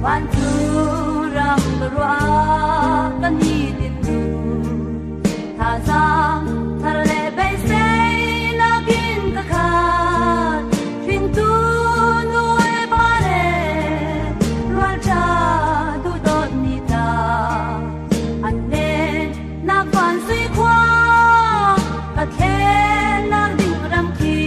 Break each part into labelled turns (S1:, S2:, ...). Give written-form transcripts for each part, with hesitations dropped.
S1: Van tu ram rua kan ni din tu tha sang thar le bay say na kin ka khat fin tu nu e ba le rua cha du dot ni ta an ne na van sui kwa ka the na ding ram ki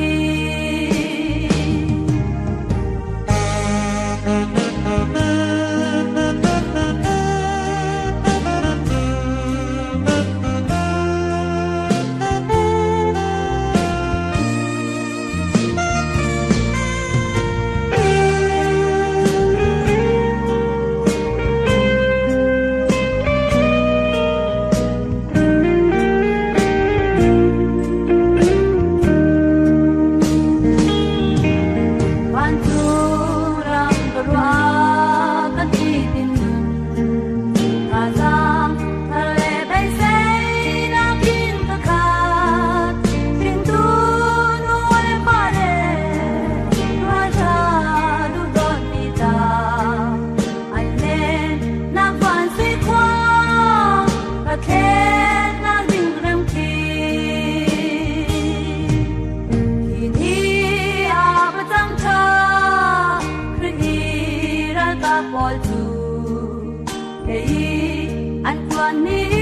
S1: Paul tu, kei an tuan ni.